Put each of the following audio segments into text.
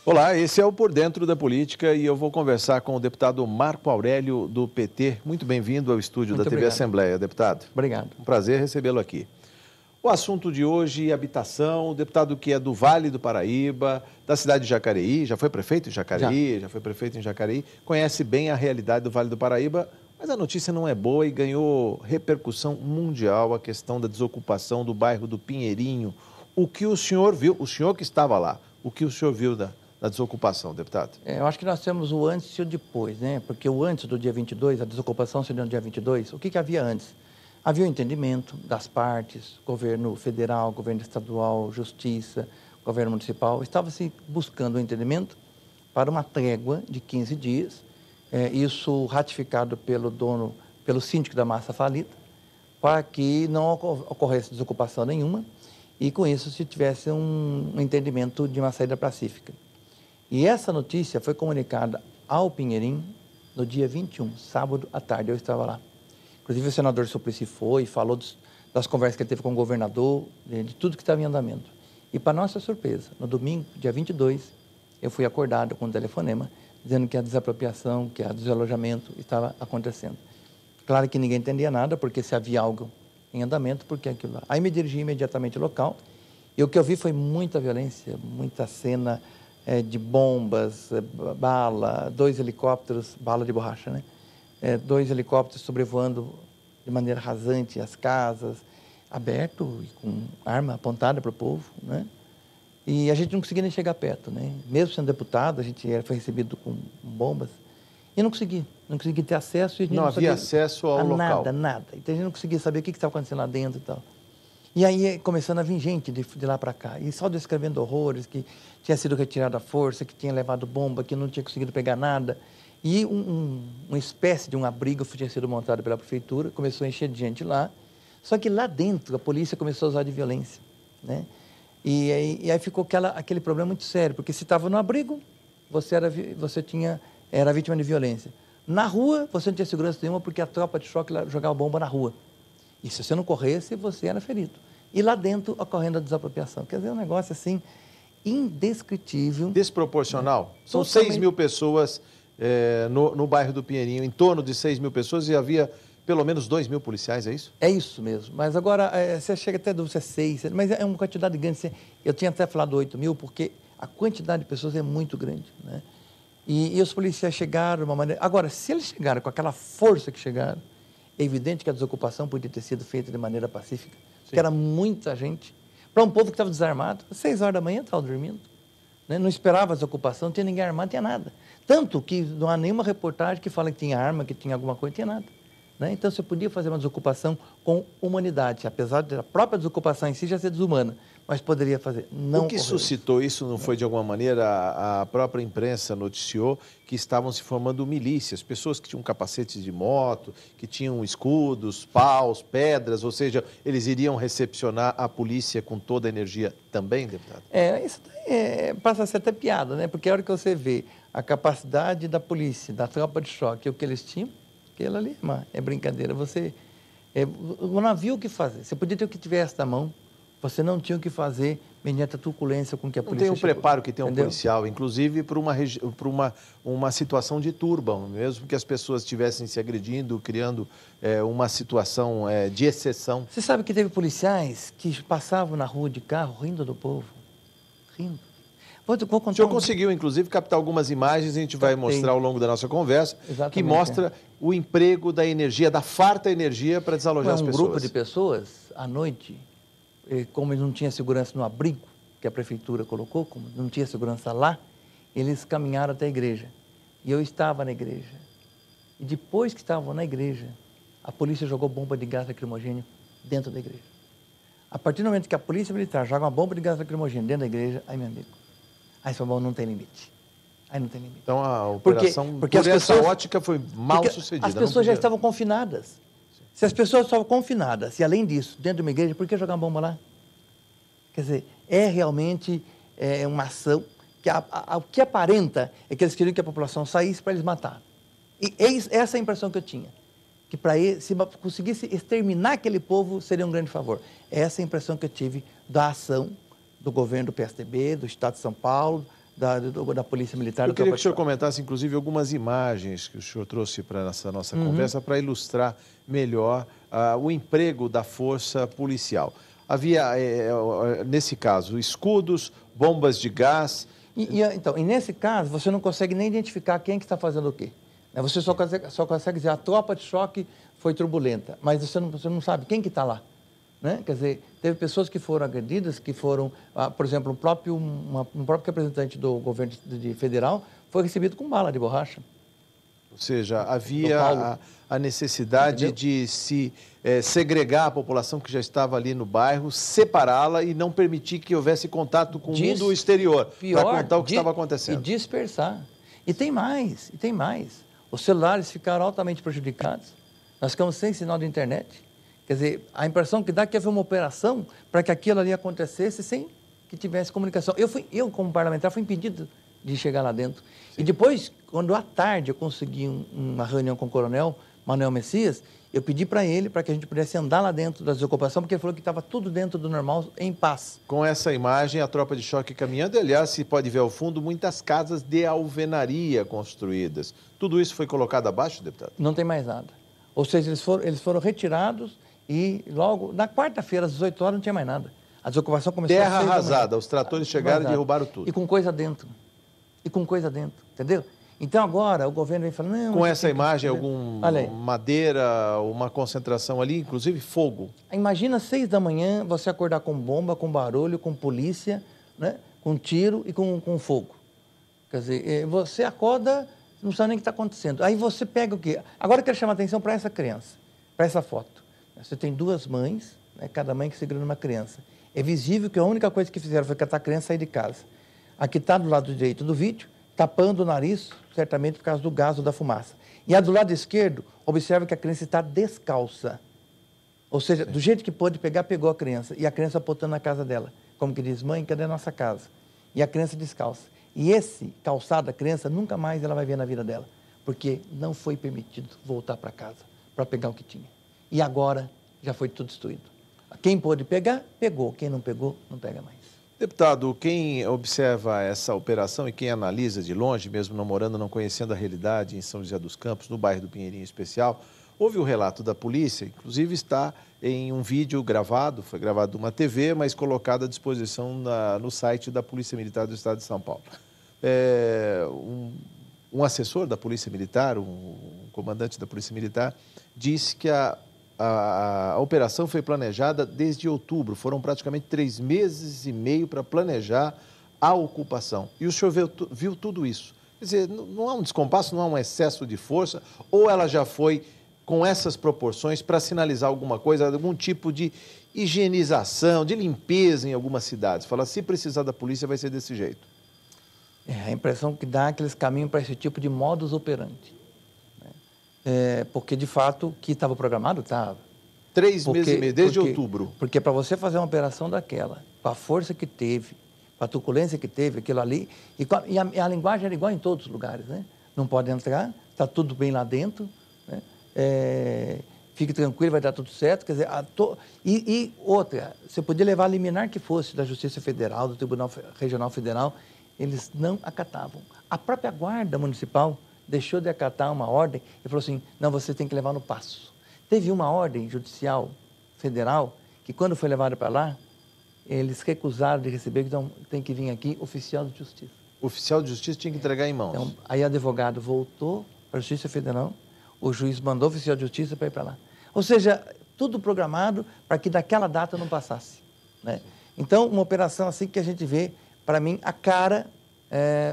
Olá, esse é o Por Dentro da Política e eu vou conversar com o deputado Marco Aurélio, do PT. Muito bem-vindo ao estúdio da TV Assembleia, deputado. Obrigado. Um prazer recebê-lo aqui. O assunto de hoje é habitação, o deputado que é do Vale do Paraíba, da cidade de Jacareí, já foi prefeito em Jacareí, já foi prefeito em Jacareí, conhece bem a realidade do Vale do Paraíba, mas a notícia não é boa e ganhou repercussão mundial a questão da desocupação do bairro do Pinheirinho. O que o senhor viu, o senhor que estava lá, o que o senhor viu da desocupação, deputado? Eu acho que nós temos o antes e o depois, né? Porque o antes do dia 22, a desocupação seria no dia 22, o que havia antes? Havia o entendimento das partes, governo federal, governo estadual, justiça, governo municipal, estava-se buscando o entendimento para uma trégua de 15 dias, isso ratificado pelo síndico da massa falida, para que não ocorresse desocupação nenhuma e com isso se tivesse um entendimento de uma saída pacífica. E essa notícia foi comunicada ao Pinheirinho no dia 21, sábado à tarde, eu estava lá. Inclusive o senador Suplicy foi, falou das conversas que ele teve com o governador, de tudo que estava em andamento. E para nossa surpresa, no domingo, dia 22, eu fui acordado com um telefonema dizendo que a desapropriação, que o desalojamento estava acontecendo. Claro que ninguém entendia nada, porque se havia algo em andamento, porque aquilo lá. Aí me dirigi imediatamente ao local e o que eu vi foi muita violência, muita cena de bombas, bala, 2 helicópteros, bala de borracha, né? 2 helicópteros sobrevoando de maneira rasante as casas, aberto e com arma apontada para o povo, né? E a gente não conseguia nem chegar perto, né? Mesmo sendo deputado, a gente foi recebido com bombas e não conseguia ter acesso. E não havia acesso ao local? Nada. Então a gente não conseguia saber o que estava acontecendo lá dentro e tal. E aí começando a vir gente de lá para cá, e só descrevendo horrores, que tinha sido retirado à força, que tinha levado bomba, que não tinha conseguido pegar nada. E uma espécie de um abrigo tinha sido montado pela prefeitura, começou a encher de gente lá, só que lá dentro a polícia começou a usar de violência, né? E aí ficou aquele problema muito sério, porque se estava no abrigo, você era vítima de violência. Na rua, você não tinha segurança nenhuma, porque a tropa de choque jogava bomba na rua. E se você não corresse, você era ferido. E lá dentro, ocorrendo a desapropriação. Quer dizer, um negócio assim, indescritível. Desproporcional. São 6 mil pessoas no bairro do Pinheirinho, em torno de 6 mil pessoas, e havia pelo menos 2 mil policiais, é isso? É isso mesmo. Mas agora, você chega até a 6, mas é uma quantidade grande. Eu tinha até falado 8 mil, porque a quantidade de pessoas é muito grande, né? E os policiais chegaram de uma maneira... Agora, se eles chegaram com aquela força que chegaram, é evidente que a desocupação podia ter sido feita de maneira pacífica, porque era muita gente. Para um povo que estava desarmado, às 6 horas da manhã estava dormindo, né? Não esperava a desocupação, não tinha ninguém armado, não tinha nada. Tanto que não há nenhuma reportagem que fala que tinha arma, que tinha alguma coisa, não tinha nada, né? Então você podia fazer uma desocupação com humanidade, apesar da própria desocupação em si já ser desumana, mas poderia fazer. Não o que suscitou isso não foi de alguma maneira, a própria imprensa noticiou que estavam se formando milícias, pessoas que tinham capacetes de moto, que tinham escudos, paus, pedras, ou seja, eles iriam recepcionar a polícia com toda a energia também, deputado? Isso passa a ser até piada, né? Porque a hora que você vê a capacidade da polícia, da tropa de choque, o que eles tinham, aquilo ali é brincadeira. Você não havia o que fazer. Você podia ter o que tivesse na mão, você não tinha o que fazer mediante a truculência com que a polícia... Não tem o preparo que tem um policial, inclusive para uma situação de turba, mesmo que as pessoas estivessem se agredindo, criando uma situação de exceção. Você sabe que teve policiais que passavam na rua de carro rindo do povo? Rindo. O senhor conseguiu, inclusive, captar algumas imagens, a gente vai mostrar ao longo da nossa conversa, que mostra o emprego da energia, da farta energia para desalojar as pessoas. Um grupo de pessoas, à noite, como não tinha segurança no abrigo que a prefeitura colocou, como não tinha segurança lá, eles caminharam até a igreja. E eu estava na igreja. E depois que estavam na igreja, a polícia jogou bomba de gás lacrimogêneo dentro da igreja. A partir do momento que a polícia militar joga uma bomba de gás lacrimogêneo dentro da igreja, aí, meu amigo, aí só não tem limite. Aí não tem limite. Então a operação, porque por essa ótica, foi mal sucedida. As pessoas já estavam confinadas. Se as pessoas estavam confinadas, e além disso, dentro de uma igreja, por que jogar uma bomba lá? Quer dizer, realmente uma ação que o que aparenta é que eles queriam que a população saísse para eles matar. E essa é a impressão que eu tinha. Que para se conseguisse exterminar aquele povo, seria um grande favor. Essa é a impressão que eu tive da ação do governo do PSDB, do Estado de São Paulo, da Polícia Militar. Eu queria que o senhor comentasse, inclusive, algumas imagens que o senhor trouxe para essa nossa conversa para ilustrar melhor o emprego da força policial. Havia, nesse caso, escudos, bombas de gás. Então, e nesse caso, você não consegue nem identificar quem que está fazendo o quê. Você só consegue dizer a tropa de choque foi turbulenta, mas você não sabe quem que está lá. Né? Quer dizer, teve pessoas que foram agredidas, que foram, por exemplo, um próprio representante do governo federal foi recebido com bala de borracha. Ou seja, havia a necessidade de se segregar a população que já estava ali no bairro, separá-la e não permitir que houvesse contato com o mundo exterior, para contar o que estava acontecendo. E dispersar. E tem mais. Os celulares ficaram altamente prejudicados, nós ficamos sem sinal de internet. Quer dizer, a impressão que dá é que havia uma operação para que aquilo ali acontecesse sem que tivesse comunicação. Eu como parlamentar, fui impedido de chegar lá dentro. Sim. E depois, quando à tarde eu consegui uma reunião com o coronel Manuel Messias, eu pedi para ele, para que a gente pudesse andar lá dentro da desocupação, porque ele falou que estava tudo dentro do normal, em paz. Com essa imagem, a tropa de choque caminhando, aliás, se pode ver ao fundo, muitas casas de alvenaria construídas. Tudo isso foi colocado abaixo, deputado? Não tem mais nada. Ou seja, eles foram retirados e logo, na quarta-feira, às 18 horas, não tinha mais nada. A desocupação começou Terra arrasada, os tratores chegaram e derrubaram tudo. E com coisa dentro. Entendeu? Então agora o governo vem falando... Não, com essa imagem, alguma madeira, uma concentração ali, inclusive fogo. Imagina 6 da manhã você acordar com bomba, com barulho, com polícia, né? Com tiro e com fogo. Quer dizer, você acorda, não sabe nem o que está acontecendo. Aí você pega o quê? Agora eu quero chamar a atenção para essa criança, para essa foto. Você tem 2 mães, né? Cada mãe que segurando uma criança. É visível que a única coisa que fizeram foi catar a criança e sair de casa. Aqui está do lado direito do vídeo, tapando o nariz, certamente por causa do gás ou da fumaça. E a do lado esquerdo, observa que a criança está descalça. Ou seja, do jeito que pôde pegar, pegou a criança. E a criança apontando na casa dela. Como que diz, mãe, cadê a nossa casa? E a criança descalça. E esse calçado da criança, nunca mais ela vai ver na vida dela. Porque não foi permitido voltar para casa, para pegar o que tinha. E agora, já foi tudo destruído. Quem pôde pegar, pegou. Quem não pegou, não pega mais. Deputado, quem observa essa operação e quem analisa de longe, mesmo não morando, não conhecendo a realidade em São José dos Campos, no bairro do Pinheirinho em especial, houve o relato da polícia, inclusive está em um vídeo gravado, foi gravado numa TV, mas colocado à disposição no site da Polícia Militar do Estado de São Paulo. Um assessor da Polícia Militar, um comandante da Polícia Militar, disse que a operação foi planejada desde outubro. Foram praticamente 3 meses e meio para planejar a ocupação. E o senhor viu tudo isso. Quer dizer, não há um descompasso, não há um excesso de força, ou ela já foi com essas proporções para sinalizar alguma coisa, algum tipo de higienização, de limpeza em algumas cidades? Fala, se precisar da polícia, vai ser desse jeito. A impressão que dá é que eles caminham para esse tipo de modus operandi. Porque, de fato, o que estava programado, estava. 3 meses e meio, desde outubro. Porque para você fazer uma operação daquela, com a força que teve, com a truculência que teve, aquilo ali, e a linguagem era igual em todos os lugares, né? Não pode entrar, está tudo bem lá dentro, né? Fique tranquilo, vai dar tudo certo. Quer dizer, outra, você podia levar a liminar que fosse da Justiça Federal, do Tribunal Regional Federal, eles não acatavam. A própria Guarda Municipal deixou de acatar uma ordem e falou assim, não, você tem que levar no passo. Teve uma ordem judicial federal que, quando foi levada para lá, eles recusaram de receber, então tem que vir aqui oficial de justiça. O oficial de justiça tinha que entregar em mãos. Então, aí o advogado voltou para a Justiça Federal, o juiz mandou o oficial de justiça para ir para lá. Ou seja, tudo programado para que daquela data não passasse, né? Então, uma operação assim que a gente vê, para mim, a cara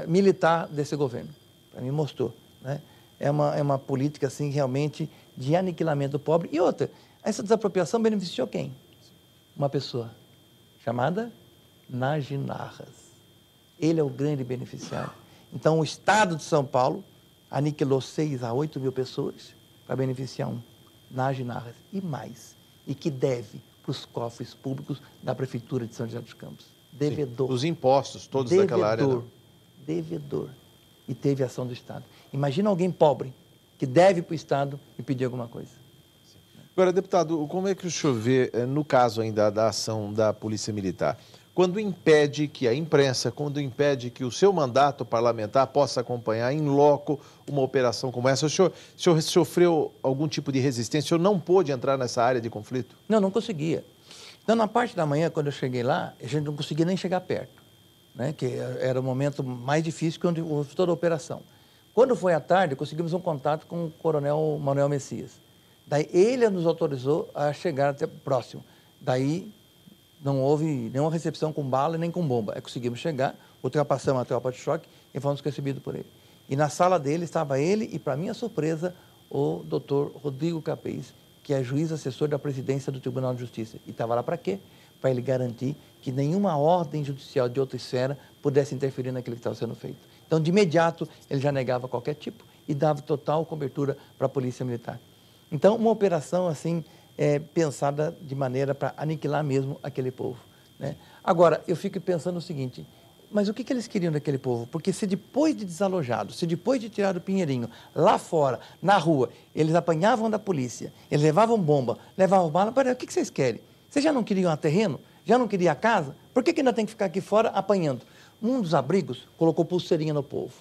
militar desse governo. Para mim, mostrou. Né? É uma política assim, realmente de aniquilamento do pobre. E outra, essa desapropriação beneficiou quem? Uma pessoa chamada Najinarras. Ele é o grande beneficiário. Então, o Estado de São Paulo aniquilou 6 a 8 mil pessoas para beneficiar um Najinarras e mais. E que deve para os cofres públicos da Prefeitura de São José dos Campos. Devedor. Sim, os impostos todos daquela área. Não. Devedor. E teve ação do Estado. Imagina alguém pobre que deve para o Estado e pedir alguma coisa. Agora, deputado, como é que o senhor vê, no caso ainda da ação da Polícia Militar, quando impede que a imprensa, quando impede que o seu mandato parlamentar possa acompanhar em loco uma operação como essa? O senhor sofreu algum tipo de resistência? O senhor não pôde entrar nessa área de conflito? Não, não conseguia. Então, na parte da manhã, quando eu cheguei lá, a gente não conseguia nem chegar perto, né? Que era o momento mais difícil que houve toda a operação. Quando foi à tarde, conseguimos um contato com o coronel Manuel Messias. Daí ele nos autorizou a chegar até próximo. Daí não houve nenhuma recepção com bala nem com bomba. Aí conseguimos chegar, ultrapassamos a tropa de choque e fomos recebidos por ele. E na sala dele estava ele e, para minha surpresa, o doutor Rodrigo Capês, que é juiz assessor da presidência do Tribunal de Justiça. E estava lá para quê? Para ele garantir que nenhuma ordem judicial de outra esfera pudesse interferir naquilo que estava sendo feito. Então, de imediato, ele já negava qualquer tipo e dava total cobertura para a Polícia Militar. Então, uma operação assim, pensada de maneira para aniquilar mesmo aquele povo, né? Agora, eu fico pensando o seguinte, mas o que eles queriam daquele povo? Porque se depois de desalojado, se depois de tirar o Pinheirinho, lá fora, na rua, eles apanhavam da polícia, eles levavam bomba, levavam bala, o que vocês querem? Vocês já não queriam terreno? Já não queriam a casa? Por que ainda tem que ficar aqui fora apanhando? Um dos abrigos colocou pulseirinha no povo.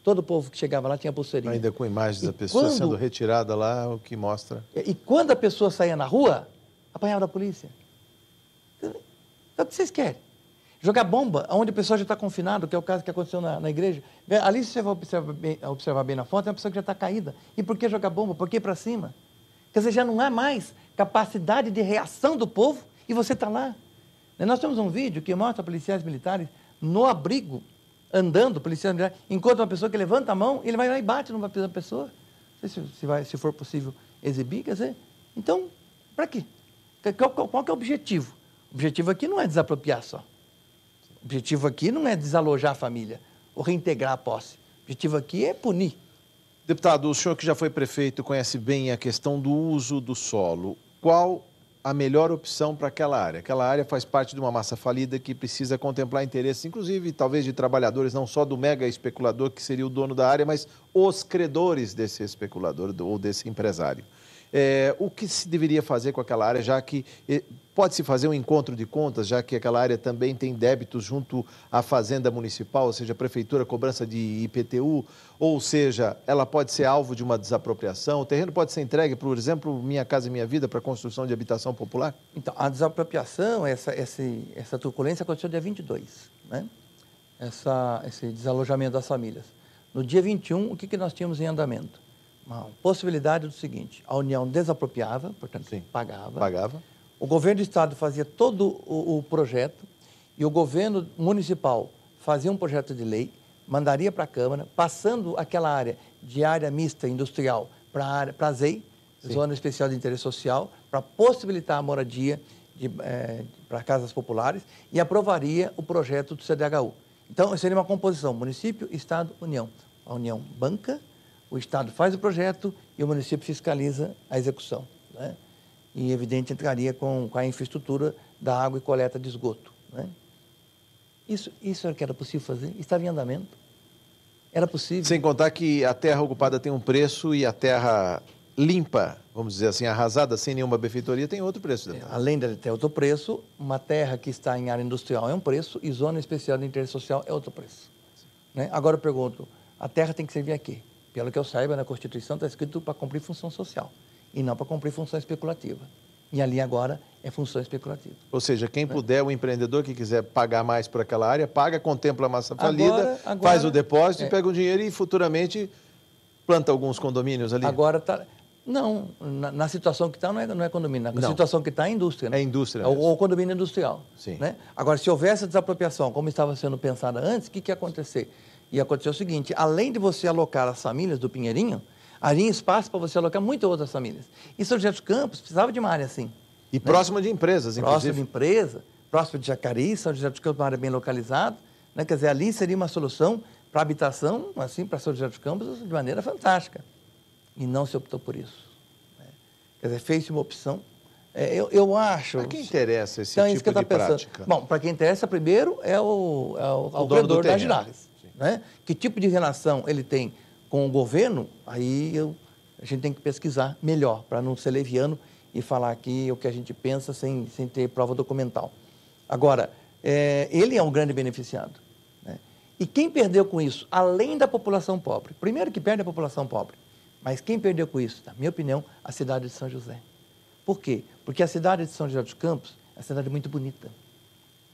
Todo o povo que chegava lá tinha pulseirinha. Ainda com imagens da pessoa sendo retirada lá, o que mostra... E quando a pessoa saía na rua, apanhava da polícia. Então, o que vocês querem? Jogar bomba onde a pessoa já está confinada, que é o caso que aconteceu na igreja. Ali, se você vai observar bem na foto, é uma pessoa que já está caída. E por que jogar bomba? Por que ir para cima? Quer dizer, já não há mais capacidade de reação do povo e você está lá. Nós temos um vídeo que mostra policiais militares no abrigo, andando, policiais militares, encontra uma pessoa que levanta a mão, ele vai lá e bate numa pessoa. Não sei se for possível exibir, quer dizer. Então, para quê? Qual que é o objetivo? O objetivo aqui não é desapropriar só. O objetivo aqui não é desalojar a família ou reintegrar a posse. O objetivo aqui é punir. Deputado, o senhor que já foi prefeito conhece bem a questão do uso do solo. Qual a melhor opção para aquela área? Aquela área faz parte de uma massa falida que precisa contemplar interesses, inclusive, talvez, de trabalhadores, não só do mega especulador, que seria o dono da área, mas os credores desse especulador ou desse empresário. O que se deveria fazer com aquela área, já que pode-se fazer um encontro de contas, já que aquela área também tem débitos junto à Fazenda Municipal, ou seja, a Prefeitura, cobrança de IPTU, ou seja, ela pode ser alvo de uma desapropriação, o terreno pode ser entregue, por exemplo, Minha Casa Minha Vida, para construção de habitação popular? Então, a desapropriação, essa truculência aconteceu dia 22, né? Esse desalojamento das famílias. No dia 21, o que nós tínhamos em andamento? Uma possibilidade do seguinte, a União desapropriava, portanto, sim, pagava. O governo do estado fazia todo o projeto e o governo municipal fazia um projeto de lei, mandaria para a Câmara, passando aquela área de área mista industrial para a ZEI, Zona Especial de Interesse Social, para possibilitar a moradia para casas populares e aprovaria o projeto do CDHU. Então, seria uma composição município, estado, União. A União banca, o Estado faz o projeto e o município fiscaliza a execução, né? E, evidente, entraria com a infraestrutura da água e coleta de esgoto, né? Isso era o que era possível fazer? Estava em andamento? Era possível? Sem contar que a terra ocupada tem um preço e a terra limpa, vamos dizer assim, arrasada, sem nenhuma benfeitoria, tem outro preço. Além de ter outro preço, uma terra que está em área industrial é um preço e zona especial de interesse social é outro preço, né? Agora eu pergunto, a terra tem que servir a quê? Pelo que eu saiba, na Constituição está escrito para cumprir função social e não para cumprir função especulativa. E ali agora é função especulativa. Ou seja, quem puder, o empreendedor que quiser pagar mais por aquela área, paga, contempla a massa falida, faz o depósito e pega o dinheiro e futuramente planta alguns condomínios ali. Agora está... Não, na situação que está não é condomínio, na situação que está é indústria. Né? É indústria. Ou condomínio industrial. Sim. Né? Agora, se houvesse desapropriação, como estava sendo pensada antes, o que ia acontecer? Ia acontecer o seguinte, além de você alocar as famílias do Pinheirinho, haria espaço para você alocar muitas outras famílias. E São José dos Campos precisava de uma área assim. E né? Próxima de empresas, inclusive. Próxima de empresa, próximo de Jacareí, São José dos Campos é uma área bem localizada, né? Quer dizer, ali seria uma solução para habitação, assim, para São José dos Campos, de maneira fantástica. E não se optou por isso. Né? Quer dizer, fez-se uma opção. Eu acho... Para quem interessa esse então, tipo de prática? Bom, para quem interessa, primeiro, é o credor das Giragas. Né? Que tipo de relação ele tem com o governo, aí a gente tem que pesquisar melhor, para não ser leviano e falar aqui o que a gente pensa sem ter prova documental. Agora, ele é um grande beneficiado, né? E quem perdeu com isso, além da população pobre, primeiro que perde a população pobre, mas quem perdeu com isso, na minha opinião, a cidade de São José. Por quê? Porque a cidade de São José dos Campos é uma cidade muito bonita,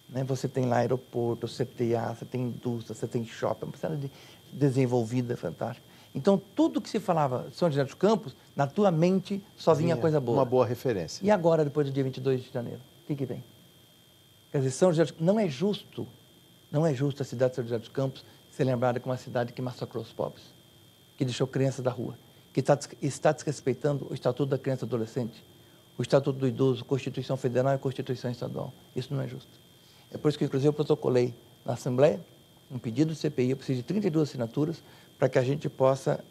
né? Você tem lá aeroporto, CTA, você tem indústria, você tem shopping, é uma cidade desenvolvida, fantástica. Então, tudo que se falava de São José dos Campos, na tua mente só vinha coisa boa. Uma boa referência. E agora, depois do dia 22 de janeiro, o que vem? Quer dizer, São José dos Campos, não é justo a cidade de São José dos Campos ser lembrada como uma cidade que massacrou os pobres, que deixou crianças da rua, que está desrespeitando o Estatuto da Criança e do Adolescente, o Estatuto do Idoso, Constituição Federal e Constituição Estadual. Isso não é justo. É por isso que, inclusive, eu protocolei na Assembleia um pedido de CPI, eu preciso de 32 assinaturas para que a gente possa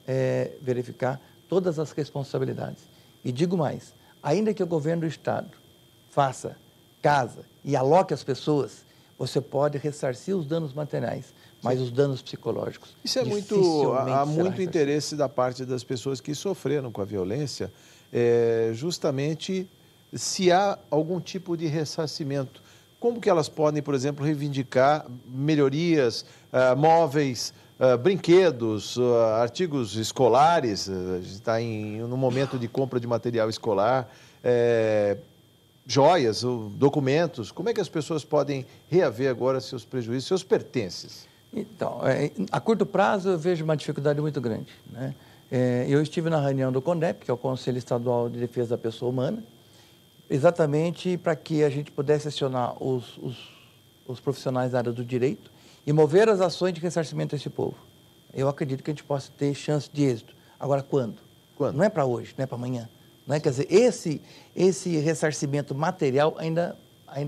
verificar todas as responsabilidades. E digo mais, ainda que o governo do Estado faça casa e aloque as pessoas, você pode ressarcir os danos materiais, mas os danos psicológicos. Isso é há muito interesse da parte das pessoas que sofreram com a violência, justamente se há algum tipo de ressarcimento. Como que elas podem, por exemplo, reivindicar melhorias, móveis, brinquedos, artigos escolares? A gente está no momento de compra de material escolar, joias, documentos. Como é que as pessoas podem reaver agora seus prejuízos, seus pertences? Então, a curto prazo eu vejo uma dificuldade muito grande, né? Eu estive na reunião do CONDEP, que é o Conselho Estadual de Defesa da Pessoa Humana, exatamente para que a gente pudesse acionar os profissionais da área do direito e mover as ações de ressarcimento a esse povo. Eu acredito que a gente possa ter chance de êxito. Agora, quando? Não é para hoje, não é para amanhã. Não é? Quer dizer, esse ressarcimento material ainda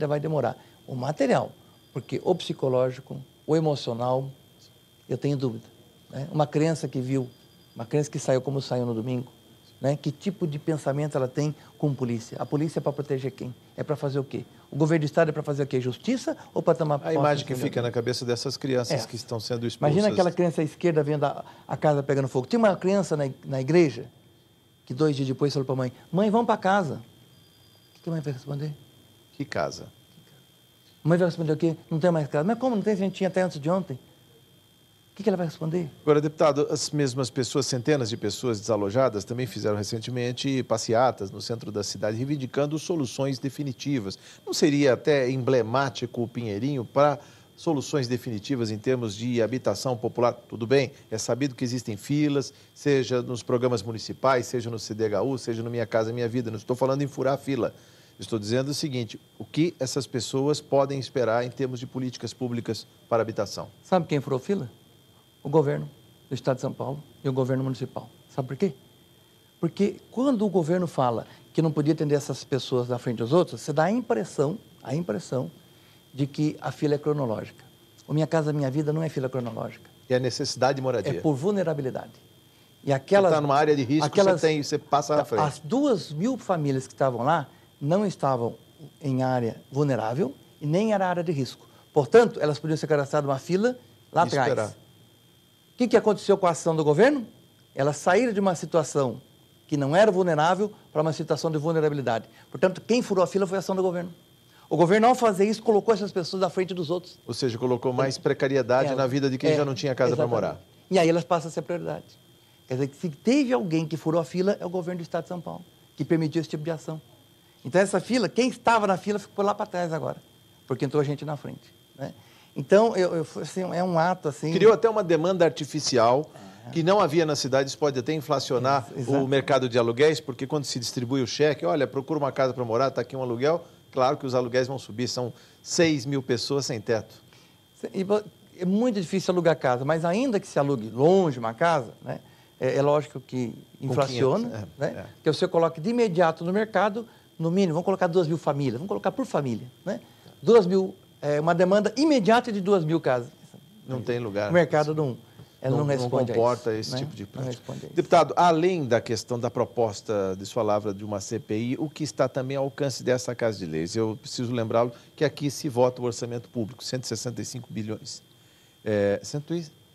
vai demorar. O material, porque o psicológico, o emocional, eu tenho dúvida, né? Uma criança que saiu como saiu no domingo, né? Que tipo de pensamento ela tem com polícia? A polícia é para proteger quem? É para fazer o quê? O governo do Estado é para fazer o quê? Justiça ou para tomar posse? A imagem que fica na cabeça dessas crianças que estão sendo expulsas. Imagina aquela criança à esquerda vendo a casa pegando fogo. Tinha uma criança na igreja que 2 dias depois falou para a mãe: mãe, vamos para casa. O que a mãe vai responder? Que casa? A mãe vai responder o quê? Não tem mais casa. Mas como não tem? A gente tinha até antes de ontem. O que ela vai responder? Agora, deputado, as mesmas pessoas, centenas de pessoas desalojadas, também fizeram recentemente passeatas no centro da cidade, reivindicando soluções definitivas. Não seria até emblemático o Pinheirinho para soluções definitivas em termos de habitação popular? Tudo bem, é sabido que existem filas, seja nos programas municipais, seja no CDHU, seja no Minha Casa Minha Vida. Não estou falando em furar a fila. Estou dizendo o seguinte: o que essas pessoas podem esperar em termos de políticas públicas para a habitação? Sabe quem furou fila? O governo do Estado de São Paulo e o governo municipal. Sabe por quê? Porque quando o governo fala que não podia atender essas pessoas na frente dos outros, você dá a impressão de que a fila é cronológica. O Minha Casa Minha Vida não é fila cronológica. É a necessidade de moradia. É por vulnerabilidade. E aquelas, você está numa área de risco, você passa na frente. As 2.000 famílias que estavam lá não estavam em área vulnerável e nem era área de risco. Portanto, elas podiam ser cadastradas numa fila lá atrás. O que aconteceu com a ação do governo? Elas saíram de uma situação que não era vulnerável para uma situação de vulnerabilidade. Portanto, quem furou a fila foi a ação do governo. O governo, ao fazer isso, colocou essas pessoas à frente dos outros. Ou seja, colocou mais precariedade na vida de quem já não tinha casa para morar. E aí elas passam a ser prioridade. Quer dizer, que se teve alguém que furou a fila, é o governo do Estado de São Paulo, que permitiu esse tipo de ação. Então, essa fila, quem estava na fila ficou lá para trás agora, porque entrou gente na frente, né? Então, assim, é um ato assim... Criou até uma demanda artificial que não havia na cidade. Isso pode até inflacionar o mercado de aluguéis, porque quando se distribui o cheque, olha, procura uma casa para morar, está aqui um aluguel, claro que os aluguéis vão subir, são 6.000 pessoas sem teto. É muito difícil alugar casa, mas ainda que se alugue longe uma casa, né, é lógico que inflaciona, né, que você coloca de imediato no mercado, no mínimo, vamos colocar 2.000 famílias, vamos colocar por família, né? 2.000, uma demanda imediata de 2.000 casas. Não tem lugar. O mercado não responde comporta a isso, esse tipo de prática. Não Deputado, além da questão da proposta de sua lavra de uma CPI, o que está também ao alcance dessa Casa de Leis? Eu preciso lembrá-lo que aqui se vota o orçamento público, 165 bilhões.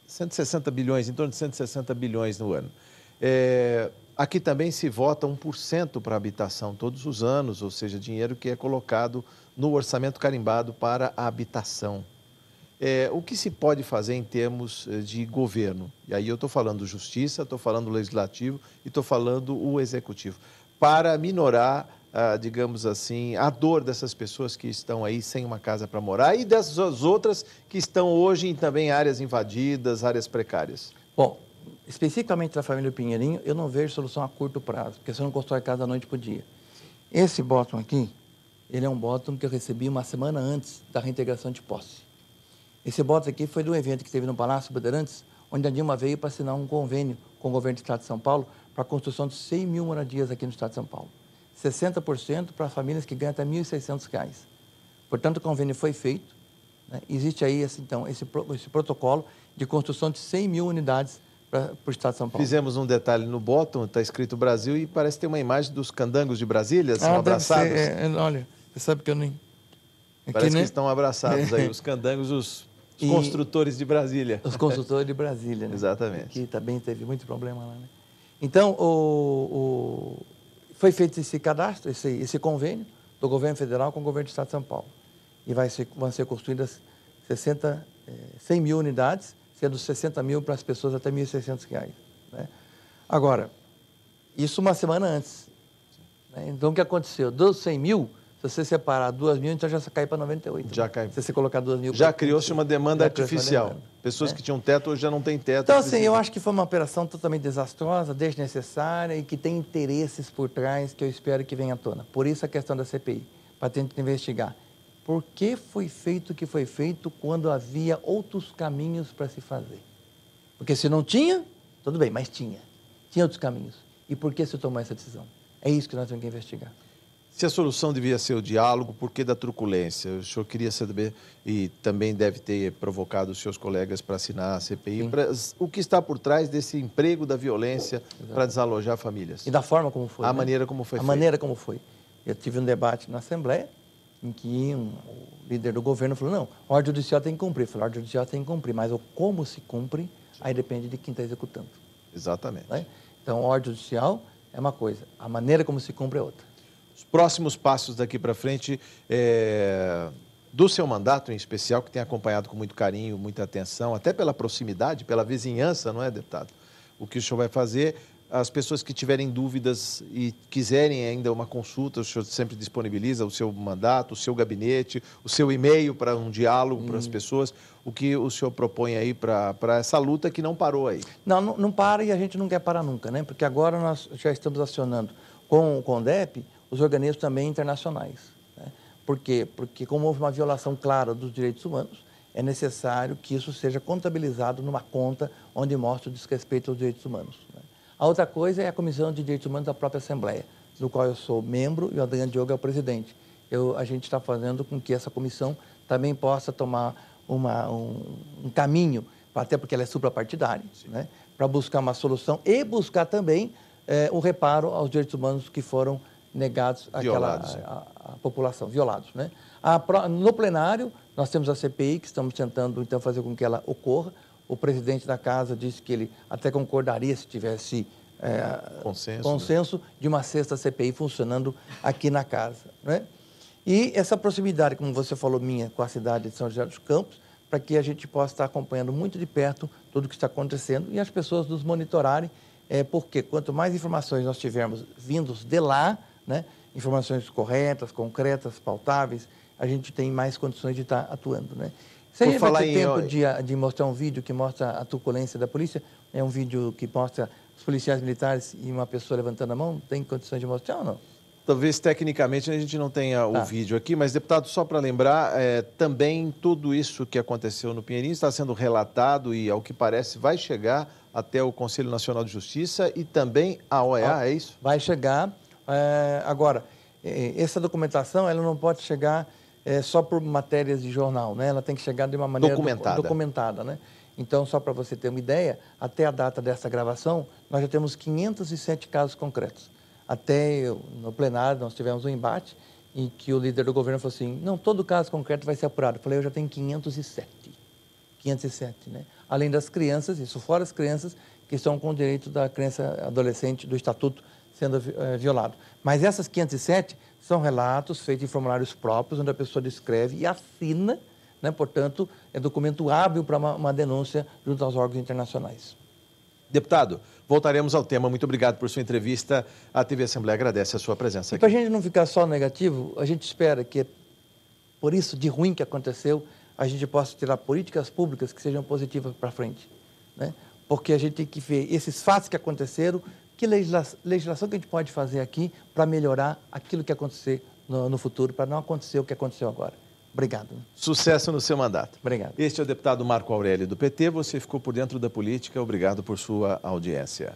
160 bilhões, em torno de 160 bilhões no ano. Aqui também se vota 1% para habitação todos os anos, ou seja, dinheiro que é colocado no orçamento carimbado para a habitação. O que se pode fazer em termos de governo? E aí eu estou falando justiça, estou falando legislativo e estou falando o executivo, para minorar, digamos assim, a dor dessas pessoas que estão aí sem uma casa para morar e dessas outras que estão hoje também em áreas invadidas, áreas precárias. Bom, especificamente da família Pinheirinho, eu não vejo solução a curto prazo, porque você não constrói casa da noite para o dia. Esse bottom aqui, ele é um bottom que eu recebi uma semana antes da reintegração de posse. Esse bottom aqui foi de um evento que teve no Palácio Bandeirantes, onde a Dilma veio para assinar um convênio com o governo do Estado de São Paulo para a construção de 100 mil moradias aqui no Estado de São Paulo. 60% para famílias que ganham até R$ 1.600. Portanto, o convênio foi feito, né? Existe aí, então, esse protocolo de construção de 100 mil unidades para o Estado de São Paulo. Fizemos um detalhe no bottom, está escrito Brasil, e parece ter uma imagem dos candangos de Brasília, são abraçados. Olha, você sabe que eu nem... Parece que estão abraçados aí, os candangos, os construtores de Brasília. Os construtores de Brasília, né? Exatamente. Que também teve muito problema lá, né? Então, foi feito esse cadastro, esse convênio do governo federal com o governo do Estado de São Paulo. E vão ser construídas 100 mil unidades, sendo 60 mil para as pessoas até R$ 1.600. Né? Agora, isso uma semana antes. Né? Então, o que aconteceu? Dos 100 mil, se você separar 2 mil, então já cai para 98. Já cai. Se você colocar 2 mil... Já criou-se uma demanda artificial. Pessoas que tinham teto hoje já não têm teto. Então, assim, eu acho que foi uma operação totalmente desastrosa, desnecessária e que tem interesses por trás que eu espero que venha à tona. Por isso a questão da CPI, para tentar investigar. Por que foi feito o que foi feito quando havia outros caminhos para se fazer? Porque se não tinha, tudo bem, mas tinha. Tinha outros caminhos. E por que se tomou essa decisão? É isso que nós temos que investigar. Se a solução devia ser o diálogo, por que da truculência? O senhor queria saber, e também deve ter provocado os seus colegas para assinar a CPI, o que está por trás desse emprego da violência para desalojar famílias? E da forma como foi. A maneira como foi feito. A maneira como foi. Eu tive um debate na Assembleia, em que o líder do governo falou, não, a ordem judicial tem que cumprir. Eu falei, a ordem judicial tem que cumprir, mas o como se cumpre, aí depende de quem está executando. Exatamente. Né? Então, a ordem judicial é uma coisa, a maneira como se cumpre é outra. Os próximos passos daqui para frente, do seu mandato em especial, que tem acompanhado com muito carinho, muita atenção, até pela proximidade, pela vizinhança, não é, deputado? O que o senhor vai fazer, as pessoas que tiverem dúvidas e quiserem ainda uma consulta, o senhor sempre disponibiliza o seu mandato, o seu gabinete, o seu e-mail para um diálogo para as pessoas. O que o senhor propõe aí para essa luta que não parou aí? Não para e a gente não quer parar nunca, né? Porque agora nós já estamos acionando com o CONDEP os organismos também internacionais. Né? Por quê? Porque como houve uma violação clara dos direitos humanos, é necessário que isso seja contabilizado numa conta onde mostra o desrespeito aos direitos humanos. Né? A outra coisa é a Comissão de Direitos Humanos da própria Assembleia, do qual eu sou membro e o Adriano Diogo é o presidente. A gente está fazendo com que essa comissão também possa tomar um caminho, até porque ela é suprapartidária, né? Para buscar uma solução e buscar também o reparo aos direitos humanos que foram negados à população, violados. Né? No plenário, nós temos a CPI, que estamos tentando, então, fazer com que ela ocorra. O presidente da casa disse que ele até concordaria se tivesse consenso de uma sexta CPI funcionando aqui na casa. Né? E essa proximidade, como você falou, minha, com a cidade de São José dos Campos, para que a gente possa estar acompanhando muito de perto tudo o que está acontecendo e as pessoas nos monitorarem, porque quanto mais informações nós tivermos vindos de lá, né, informações corretas, concretas, pautáveis, a gente tem mais condições de estar atuando. Né? Se a gente vai ter tempo de mostrar um vídeo que mostra a truculência da polícia, é um vídeo que mostra os policiais militares e uma pessoa levantando a mão, tem condições de mostrar ou não? Talvez tecnicamente a gente não tenha o vídeo aqui, mas, deputado, só para lembrar, também tudo isso que aconteceu no Pinheirinho está sendo relatado e, ao que parece, vai chegar até o Conselho Nacional de Justiça e também a OEA, é isso? Vai chegar. Agora, essa documentação ela não pode chegar só por matérias de jornal, né? Ela tem que chegar de uma maneira documentada. Né? Então, só para você ter uma ideia, até a data dessa gravação, nós já temos 507 casos concretos. Até no plenário nós tivemos um embate em que o líder do governo falou assim, não, todo caso concreto vai ser apurado. Eu falei, eu já tenho 507, né? Além das crianças, isso fora as crianças que estão com o direito da criança adolescente do Estatuto sendo violado. Mas essas 507 são relatos feitos em formulários próprios, onde a pessoa descreve e assina, né? Portanto, é documento hábil para uma denúncia junto aos órgãos internacionais. Deputado, voltaremos ao tema. Muito obrigado por sua entrevista. A TV Assembleia agradece a sua presença aqui. Para a gente não ficar só negativo, a gente espera que, por isso de ruim que aconteceu, a gente possa tirar políticas públicas que sejam positivas para frente, né? Porque a gente tem que ver esses fatos que aconteceram, que legislação que a gente pode fazer aqui para melhorar aquilo que acontecer no futuro, para não acontecer o que aconteceu agora. Obrigado. Sucesso no seu mandato. Obrigado. Este é o deputado Marco Aurélio do PT. Você ficou por dentro da política. Obrigado por sua audiência.